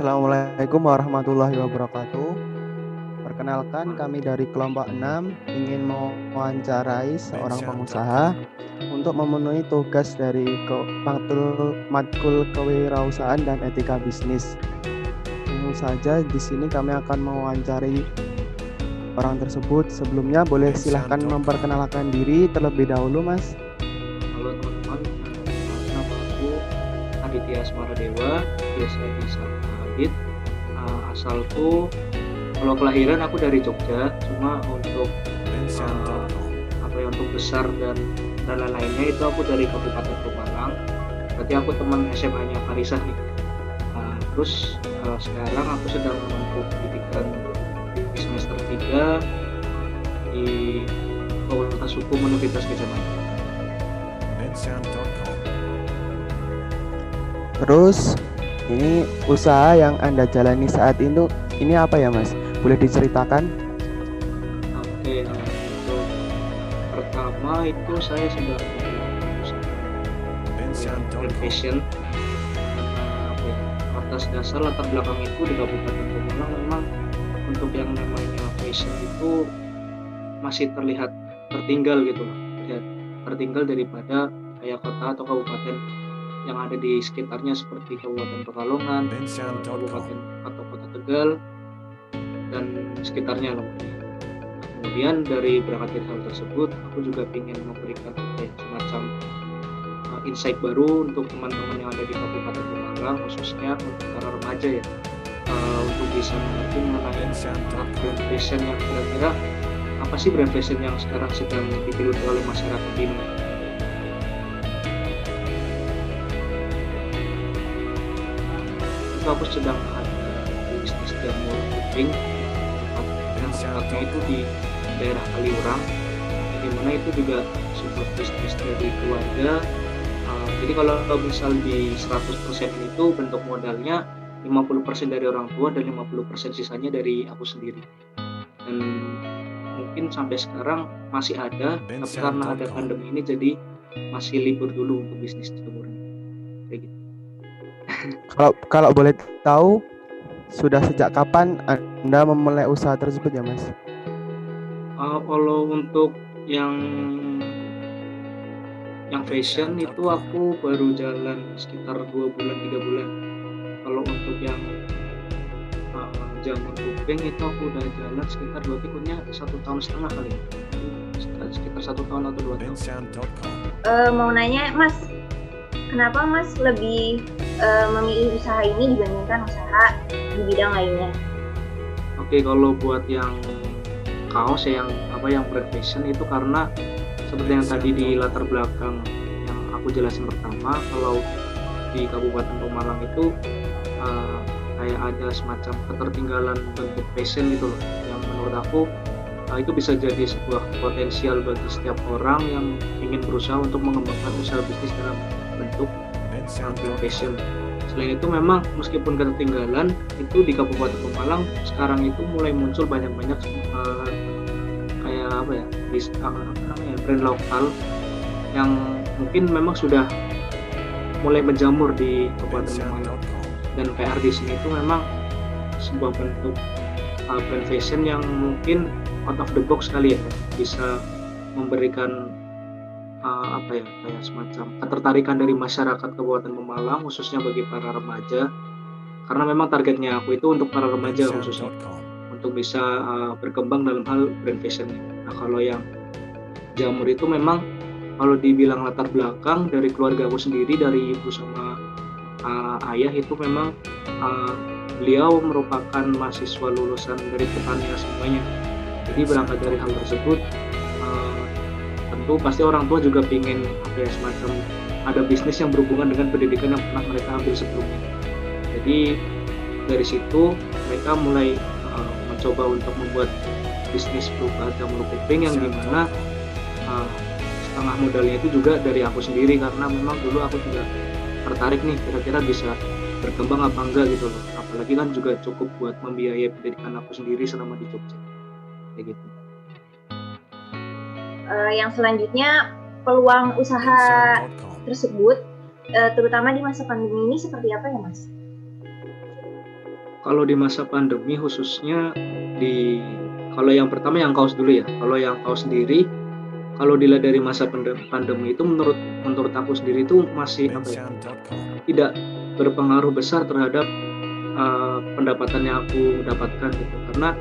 Assalamualaikum warahmatullahi wabarakatuh. Perkenalkan, kami dari kelompok 6 ingin mewawancarai seorang pengusaha untuk memenuhi tugas dari matkul kewirausahaan dan etika bisnis. Langsung saja di sini kami akan mewawancari orang tersebut. Sebelumnya boleh silahkan memperkenalkan diri terlebih dahulu, Mas. Halo teman-teman, nama aku Aditya Asmaradewa, biasa disapa Adit. Asalku, kalau kelahiran aku dari Jogja, cuma untuk untuk besar dan lain-lainnya itu aku dari Kabupaten Pemalang. Berarti aku teman SMA-nya Farisah nih. Terus sekarang aku sedang menempuh pendidikan di semester 3 di Fakultas Hukum Universitas Gadjah Mada. Terus ini usaha yang Anda jalani saat ini apa ya, Mas? Boleh diceritakan? Oke, untuk pertama itu saya sedang fashion. Atas dasar latar belakang itu di Kabupaten Pemalang memang untuk yang namanya fashion itu masih terlihat tertinggal gitu, tertinggal daripada kayak kota atau kabupaten yang ada di sekitarnya seperti Kabupaten Pekalongan, Kabupaten atau Kota Tegal dan sekitarnya lah. Kemudian dari berangkat dari hal tersebut, aku juga ingin memberikan semacam insight baru untuk teman-teman yang ada di Kabupaten Pemalang, khususnya untuk para remaja ya, untuk bisa mengerti mengenai brand fashion yang kira-kira apa sih brand fashion yang sekarang sedang digeluti oleh masyarakat ini. Itu aku sedang ada bisnis jamur kuping, tempatnya itu di daerah Kaliurang, di mana itu juga sebuah bisnis dari keluarga. Jadi kalau misal di 100% itu bentuk modalnya 50% dari orang tua dan 50% sisanya dari aku sendiri. Dan mungkin sampai sekarang masih ada, tapi karena ada pandemi ini jadi masih libur dulu untuk bisnis jamurnya. Kayak gitu. Kalau boleh tahu, sudah sejak kapan Anda memulai usaha tersebut ya, Mas? Kalau untuk yang fashion itu aku baru jalan sekitar 2 bulan 3 bulan. Kalau untuk yang jamur kuping itu aku udah jalan sekitar berarti punya 1,5 tahun kali, sekitar 1 tahun atau 2 tahun. Mau nanya Mas, kenapa Mas lebih memilih usaha ini dibandingkan usaha di bidang lainnya? Oke, kalau buat yang kaos yang brand fashion itu karena seperti yang tadi di latar belakang yang aku jelasin pertama, kalau di Kabupaten Pemalang itu kayak ada semacam ketertinggalan bentuk fashion gitu loh, yang menurut aku itu bisa jadi sebuah potensial bagi setiap orang yang ingin berusaha untuk mengembangkan usaha bisnis dalam bentuk brand fashion. Selain itu memang meskipun ketertinggalan itu di Kabupaten Pemalang sekarang itu mulai muncul banyak-banyak brand lokal yang mungkin memang sudah mulai menjamur di Kabupaten Pemalang. Dan PR di sini itu memang sebuah bentuk brand fashion yang mungkin out of the box kali ya, bisa memberikan kayak semacam ketertarikan dari masyarakat Kabupaten Pemalang, khususnya bagi para remaja, karena memang targetnya aku itu untuk para remaja khususnya, untuk bisa berkembang dalam hal brand fashion. Nah, kalau yang jamur itu memang kalau dibilang latar belakang dari keluarga aku sendiri, dari ibu sama ayah itu memang beliau merupakan mahasiswa lulusan dari pertanian semuanya. Jadi berangkat dari hal tersebut, tentu pasti orang tua juga ingin semacam ada bisnis yang berhubungan dengan pendidikan yang pernah mereka ambil sebelumnya. Jadi dari situ mereka mulai mencoba untuk membuat bisnis berupa jamur kuping yang dimana setengah modalnya itu juga dari aku sendiri, karena memang dulu aku juga tertarik nih kira-kira bisa berkembang apa enggak gitu loh, apalagi kan juga cukup buat membiayai pendidikan aku sendiri selama di Jogja kayak gitu. Yang selanjutnya, peluang usaha tersebut terutama di masa pandemi ini seperti apa ya Mas? Kalau di masa pandemi khususnya kalau yang pertama yang kaos dulu ya. Kalau yang kaos sendiri, kalau dilihat dari masa pandemi itu menurut aku sendiri itu masih tidak berpengaruh besar terhadap pendapatan yang aku dapatkan gitu. Karena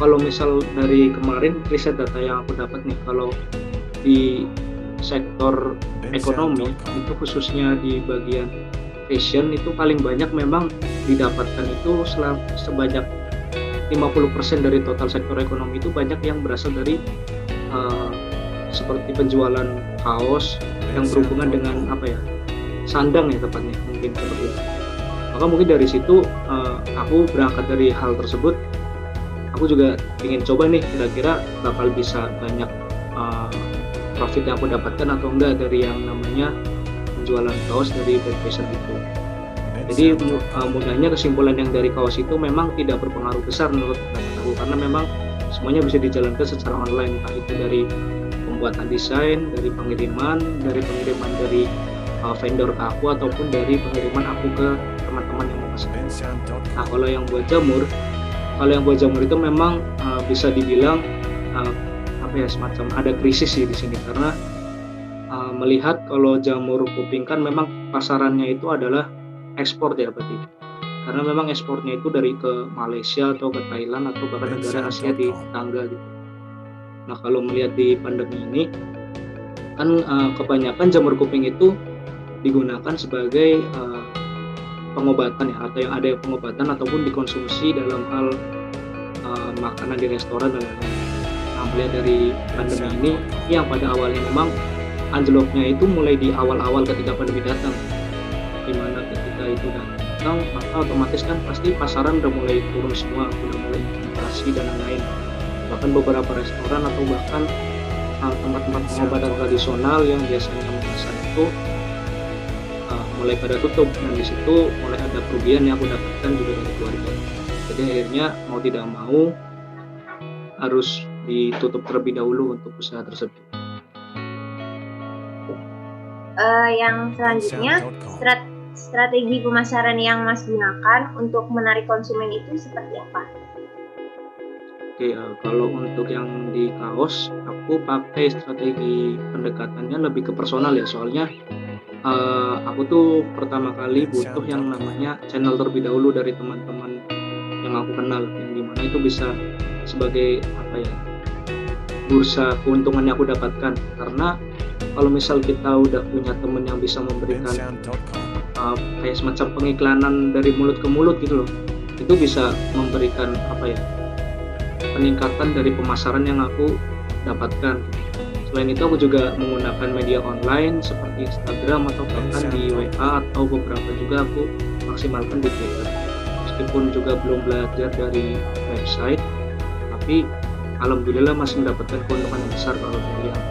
kalau misal dari kemarin riset data yang aku dapat nih, kalau di sektor ekonomi itu khususnya di bagian fashion itu paling banyak memang didapatkan itu sebanyak 50% dari total sektor ekonomi itu banyak yang berasal dari seperti penjualan kaos yang berhubungan dengan sandang ya tepatnya, mungkin seperti itu. Maka mungkin dari situ aku berangkat dari hal tersebut, aku juga ingin coba nih kira-kira bakal bisa banyak profit yang aku dapatkan atau enggak dari yang namanya penjualan kaos dari bad fashion itu. Jadi mudahnya kesimpulan yang dari kaos itu memang tidak berpengaruh besar menurut aku, karena memang semuanya bisa dijalankan secara online, entah itu dari pembuatan desain, dari pengiriman dari vendor ke aku, ataupun dari pengiriman aku ke teman-teman yang mau pesan. Nah, kalau yang buat jamur itu memang bisa dibilang semacam ada krisis sih di sini, karena melihat kalau jamur kuping kan memang pasarannya itu adalah ekspor ya berarti, karena memang ekspornya itu dari ke Malaysia atau ke Thailand atau bahkan negara Asia di tetangga gitu. Nah, kalau melihat di pandemi ini kan kebanyakan jamur kuping itu digunakan sebagai pengobatan ya, atau yang ada pengobatan ataupun dikonsumsi dalam hal makanan di restoran dan lain-lain. Nah, melihat dari pandemi ini yang pada awalnya memang anjloknya itu mulai di awal-awal ketika pandemi datang, dimana ketika itu datang maka otomatis kan pasti pasaran udah mulai turun semua, udah mulai inflasi dan lain-lain. Bahkan beberapa restoran atau bahkan tempat-tempat pengobatan tradisional yang biasanya memesan itu mulai pada tutup, dan di situ mulai ada kerugian yang aku dapatkan juga dari keluarga. Jadi akhirnya mau tidak mau harus ditutup terlebih dahulu untuk usaha tersebut. Yang selanjutnya, strategi pemasaran yang Mas gunakan untuk menarik konsumen itu seperti apa? Oke, kalau untuk yang di kaos, aku pakai strategi pendekatannya lebih ke personal ya, soalnya aku tuh pertama kali butuh yang namanya channel terlebih dahulu dari teman-teman yang aku kenal, yang dimana itu bisa sebagai bursa keuntungan yang aku dapatkan. Karena kalau misal kita udah punya teman yang bisa memberikan kayak semacam pengiklanan dari mulut ke mulut gitu loh, itu bisa memberikan peningkatan dari pemasaran yang aku dapatkan. Selain itu aku juga menggunakan media online seperti Instagram atau bahkan di WA, atau beberapa juga aku maksimalkan di Twitter. Meskipun juga belum belajar dari website, tapi alhamdulillah masih mendapatkan keuntungan yang besar kalau dari yang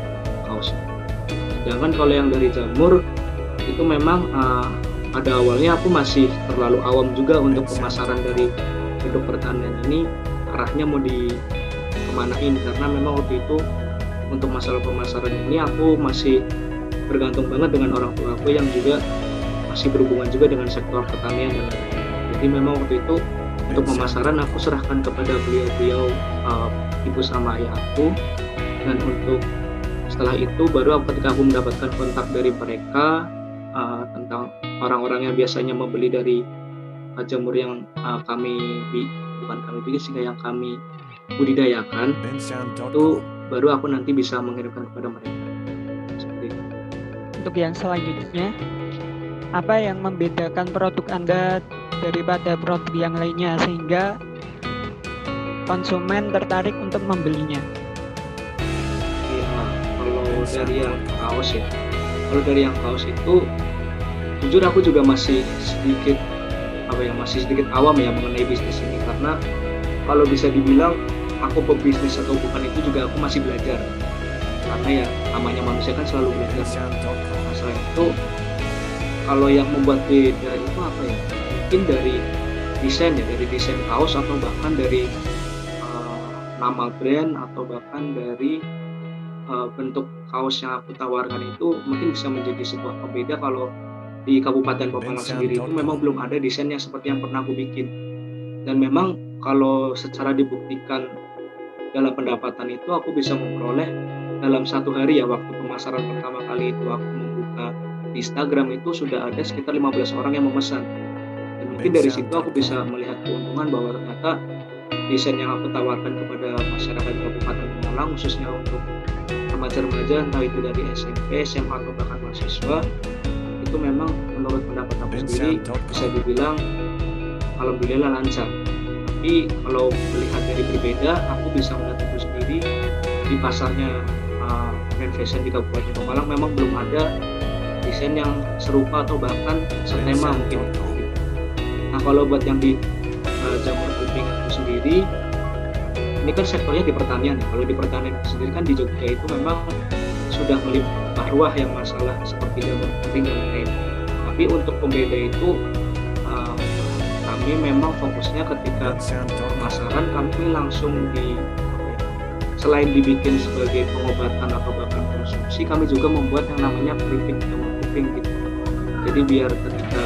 kaos. Sedangkan kalau yang dari jamur itu memang pada awalnya aku masih terlalu awam juga untuk pemasaran dari produk pertanian ini, arahnya mau kemanain, karena memang waktu itu untuk masalah pemasaran ini aku masih bergantung banget dengan orang tua aku yang juga masih berhubungan juga dengan sektor pertanian dan lain-lain. Jadi memang waktu itu untuk pemasaran aku serahkan kepada beliau-beliau, ibu sama ayah aku, dan untuk setelah itu baru ketika aku mendapatkan kontak dari mereka tentang orang-orang yang biasanya membeli dari jamur yang kami bikin sehingga yang kami budidayakan, itu baru aku nanti bisa mengirimkan kepada mereka. Seperti itu. Untuk yang selanjutnya, apa yang membedakan produk Anda daripada produk yang lainnya sehingga konsumen tertarik untuk membelinya? Kalau dari yang kaos itu jujur aku juga masih sedikit awam ya mengenai bisnis ini, karena kalau bisa dibilang aku pebisnis atau bukan itu juga aku masih belajar, karena ya namanya manusia kan selalu belajar. Nah, selain itu kalau yang membuat beda itu mungkin dari desain kaos, atau bahkan dari nama brand, atau bahkan dari bentuk kaos yang aku tawarkan itu mungkin bisa menjadi sebuah pembeda. Kalau di Kabupaten Pemalang sendiri itu memang belum ada desain yang seperti yang pernah aku bikin. Dan memang kalau secara dibuktikan dalam pendapatan itu aku bisa memperoleh dalam 1 hari ya, waktu pemasaran pertama kali itu aku membuka di Instagram itu sudah ada sekitar 15 orang yang memesan. Dan mungkin dari situ aku bisa melihat keuntungan bahwa ternyata desain yang aku tawarkan kepada masyarakat Kabupaten Pemalang, khususnya untuk remaja-remaja entah itu dari SMP, SMA atau bahkan mahasiswa, itu memang menurut pendapat aku sendiri bisa dibilang alhamdulillah lancar. Tapi kalau melihat dari berbeda, aku bisa melihat itu sendiri di pasarnya brand fashion di Kabupaten Pemalang memang belum ada desain yang serupa atau bahkan setema mungkin. Nah kalau buat yang di jamur kuping itu sendiri, ini kan sektornya di pertanian ya. Kalau di pertanian sendiri kan di Jogja itu memang sudah melimpah ruah yang masalah seperti jamur kuping dan lain. Tapi untuk pembeda itu kami memang fokusnya ketika pemasaran kami langsung selain dibikin sebagai pengobatan atau bahkan konsumsi, kami juga membuat yang namanya keripik jamur kuping gitu. Jadi biar ketika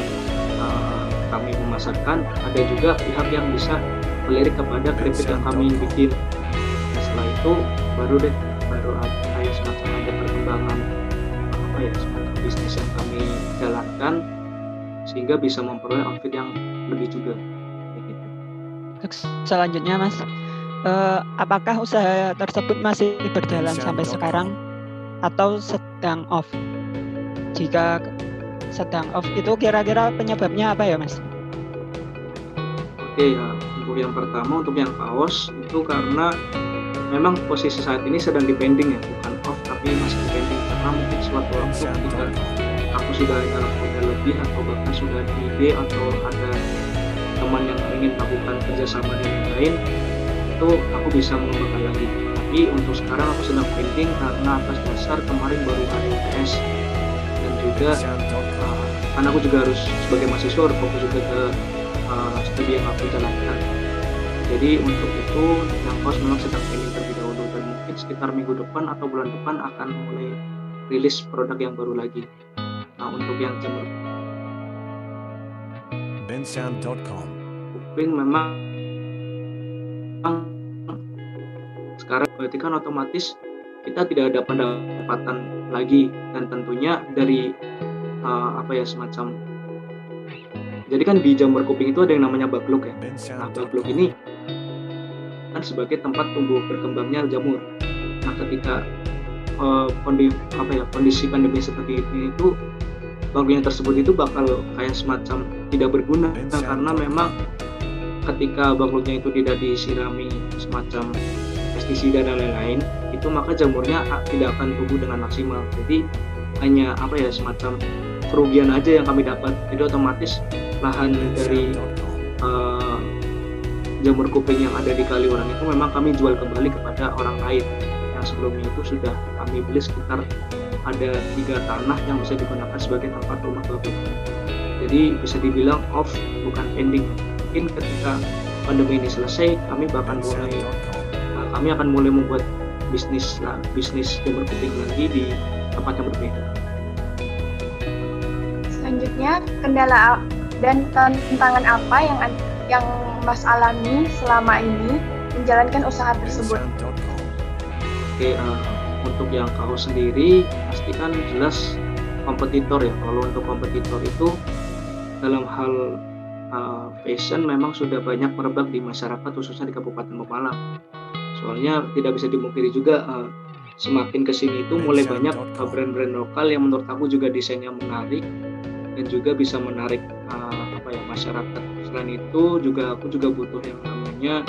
kami memasarkan, ada juga pihak yang bisa melirik kepada keripik yang kami bikin. Nah, setelah itu baru ada semacam ada perkembangan semacam bisnis yang kami jalankan sehingga bisa memperoleh outfit yang lebih juga. Gitu. Selanjutnya Mas, apakah usaha tersebut masih berjalan sampai sekarang atau sedang off? Jika sedang off itu kira-kira penyebabnya apa ya Mas? Oke ya, untuk yang pertama, untuk yang kaos itu karena memang posisi saat ini sedang di pending ya, bukan off tapi masih di pending karena mungkin suatu waktu ketika aku sudah ada modal lebih atau bahkan sudah ada ide atau ada teman yang ingin melakukan kerjasama dengan lain, itu aku bisa mengembangkan lagi. Tapi untuk sekarang aku sedang pending karena atas dasar kemarin baru ada UTS dan juga karena aku juga harus sebagai mahasiswa harus fokus juga ke studi yang aku jalankan. Jadi untuk itu yang kaos memang sedang pending terlebih dahulu dan mungkin sekitar minggu depan atau bulan depan akan mulai rilis produk yang baru lagi. Nah untuk yang jamur kuping memang sekarang berarti kan otomatis kita tidak ada pendapatan lagi dan tentunya dari semacam jadi kan di jamur kuping itu ada yang namanya backlog ya. Nah backlog ini kan sebagai tempat tumbuh berkembangnya jamur. Nah ketika kondisi pandemi seperti ini itu backlog yang tersebut itu bakal kayak semacam tidak berguna karena memang ketika backlognya itu tidak disirami semacam pestisida dan lain-lain itu maka jamurnya tidak akan tumbuh dengan maksimal. Jadi hanya semacam kerugian aja yang kami dapat. Jadi otomatis lahan dari jamur kuping yang ada di Kaliurang itu memang kami jual kembali kepada orang lain yang sebelumnya itu sudah kami beli sekitar ada 3 tanah yang bisa digunakan sebagai tempat rumah babi. Jadi bisa dibilang off bukan pending. Mungkin ketika pandemi ini selesai kami akan mulai membuat bisnis jamur kuping lagi di tempat yang berbeda. Selanjutnya, kendala dan tantangan apa yang Mas alami selama ini menjalankan usaha tersebut? Oke, untuk yang kaos sendiri pasti kan jelas kompetitor ya. Kalau untuk kompetitor itu dalam hal fashion memang sudah banyak merebak di masyarakat khususnya di Kabupaten Pemalang. Soalnya tidak bisa dimungkiri juga semakin kesini itu mulai banyak brand-brand lokal yang menurut aku juga desainnya menarik dan juga bisa menarik masyarakat. Selain itu juga aku juga butuh yang namanya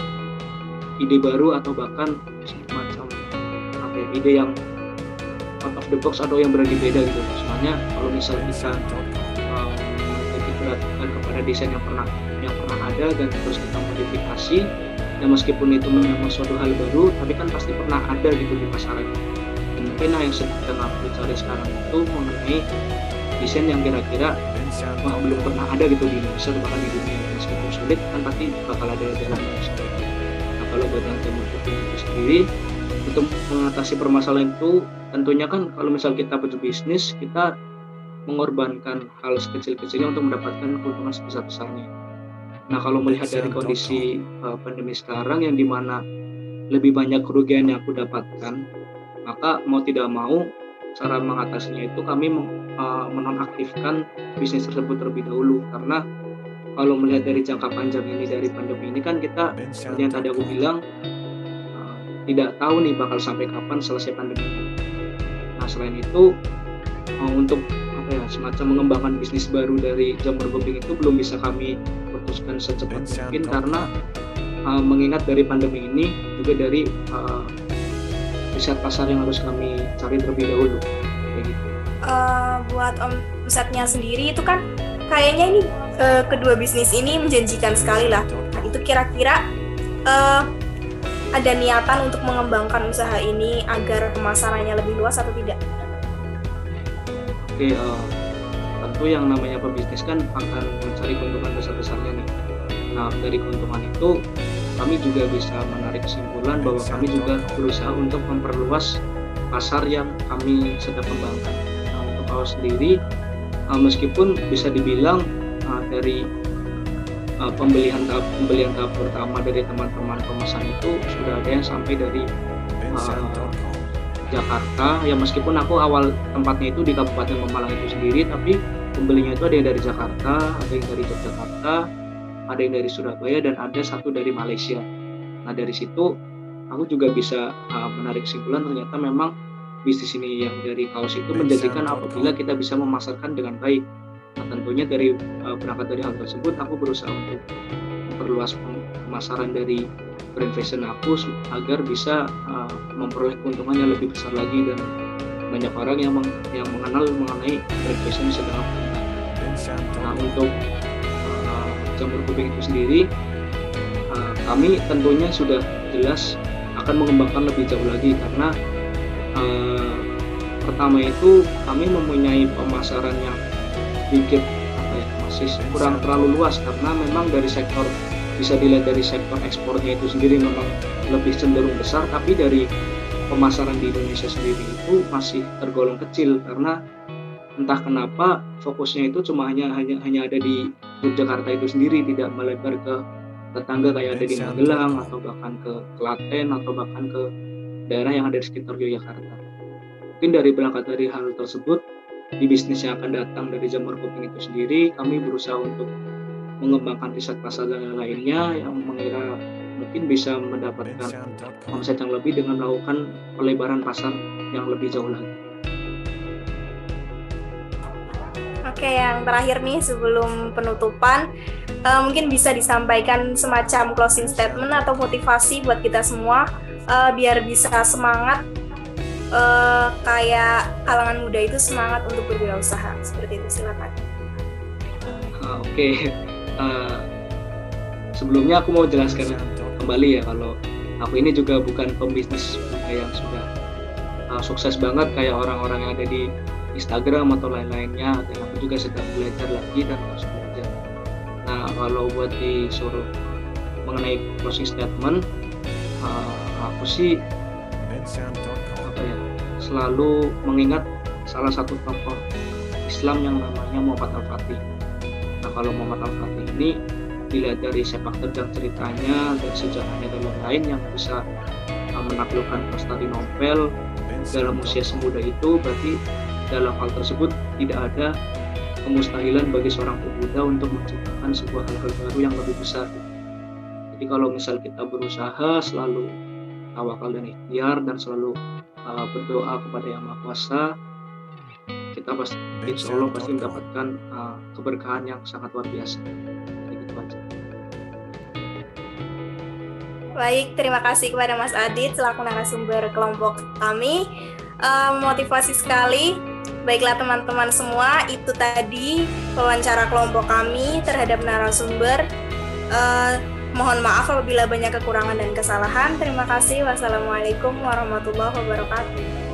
ide baru atau bahkan semacam ide yang out of the box atau yang berani beda gitu. Soalnya kalau misalnya kita lebih perhatikan kepada desain yang pernah ada dan terus kita modifikasi, ya meskipun itu memang suatu hal baru, tapi kan pasti pernah ada gitu di pasaran. Dan mungkin yang sedang aku cari sekarang itu mengenai desain yang kira-kira belum pernah ada gitu di Indonesia atau bahkan di dunia. Meskipun sulit kan pasti bakal ada jalan yang sulit. Nah kalau buat yang jamur kuping itu sendiri, untuk mengatasi permasalahan itu tentunya kan kalau misal kita berbisnis, kita mengorbankan hal sekecil-kecilnya untuk mendapatkan keuntungan sebesar-besarnya. Nah, kalau melihat dari kondisi pandemi sekarang yang dimana lebih banyak kerugian yang aku dapatkan, maka mau tidak mau cara mengatasinya itu kami menonaktifkan bisnis tersebut terlebih dahulu. Karena kalau melihat dari jangka panjang ini dari pandemi ini kan kita seperti yang tadi aku bilang tidak tahu nih bakal sampai kapan selesai pandemi ini. Nah, selain itu untuk semacam mengembangkan bisnis baru dari jamur kuping itu belum bisa kami putuskan secepat mungkin karena mengingat dari pandemi ini juga dari riset pasar yang harus kami cari terlebih dahulu kayak gitu. Buat omsetnya sendiri itu kan kayaknya ini kedua bisnis ini menjanjikan sekali lah. Nah, itu kira-kira ada niatan untuk mengembangkan usaha ini agar pemasarannya lebih luas atau tidak? Oke, tentu yang namanya pebisnis kan akan mencari keuntungan besar-besarnya nih. Nah, dari keuntungan itu kami juga bisa menarik kesimpulan bahwa kami juga berusaha untuk memperluas pasar yang kami sedang kembangkan. Nah, untuk awal sendiri, meskipun bisa dibilang dari pembelian tahap pertama dari teman-teman pemesan itu sudah ada yang sampai dari Jakarta, ya meskipun aku awal tempatnya itu di Kabupaten Pemalang itu sendiri, tapi pembelinya itu ada yang dari Jakarta, ada yang dari Yogyakarta, ada yang dari Surabaya, dan ada satu dari Malaysia. Nah, dari situ aku juga bisa menarik kesimpulan ternyata memang bisnis ini yang dari kaos itu menjanjikan apabila kita bisa memasarkan dengan baik. Nah, tentunya dari berangkat dari hal tersebut aku berusaha untuk memperluas pemasaran dari brand fashion aku agar bisa memperoleh keuntungan yang lebih besar lagi dan banyak orang yang mengenal mengenai brand fashion sedang aku. Nah, untuk jamur kuping itu sendiri kami tentunya sudah jelas akan mengembangkan lebih jauh lagi karena pertama itu kami mempunyai pemasaran yang sedikit masih kurang terlalu luas karena memang dari sektor bisa dilihat dari sektor ekspornya itu sendiri memang lebih cenderung besar, tapi dari pemasaran di Indonesia sendiri itu masih tergolong kecil karena entah kenapa fokusnya itu cuma hanya ada di Yogyakarta itu sendiri, tidak melebar ke tetangga kayak ada di Magelang atau bahkan ke Klaten atau bahkan ke daerah yang ada di sekitar Yogyakarta. Mungkin dari berangkat dari hal tersebut, di bisnis yang akan datang dari jamur kuping itu sendiri, kami berusaha untuk mengembangkan riset pasar dan lainnya yang mengira mungkin bisa mendapatkan omset yang lebih dengan melakukan pelebaran pasar yang lebih jauh lagi. Oke, yang terakhir nih sebelum penutupan, mungkin bisa disampaikan semacam closing statement atau motivasi buat kita semua biar bisa semangat kayak kalangan muda itu semangat untuk berwirausaha. Seperti itu, silakan. Oke. Sebelumnya aku mau jelaskan kembali ya kalau aku ini juga bukan pembisnis yang sudah sukses banget kayak orang-orang yang ada di Instagram atau lain-lainnya, dan aku juga sedang belajar lagi dan terus belajar. Nah, kalau buat disuruh mengenai closing statement, aku sih selalu mengingat salah satu tokoh Islam yang namanya Muhammad Al-Fatih. Nah, kalau Muhammad Al-Fatih ini dilihat dari sepak terjang ceritanya dan sejarahnya dan lain-lain yang bisa menaklukkan Konstantinopel dalam usia semuda itu, berarti dalam hal tersebut tidak ada kemustahilan bagi seorang pemuda untuk menciptakan sebuah hal baru yang lebih besar. Jadi kalau misal kita berusaha, selalu tawakal dan ikhtiar dan selalu berdoa kepada Yang Maha Kuasa, kita pasti insya Allah pasti mendapatkan keberkahan yang sangat luar biasa. Gitu aja. Baik, terima kasih kepada Mas Adit selaku narasumber kelompok kami. Motivasi sekali. Baiklah teman-teman semua, itu tadi wawancara kelompok kami terhadap narasumber. Mohon maaf apabila banyak kekurangan dan kesalahan. Terima kasih. Wassalamualaikum warahmatullahi wabarakatuh.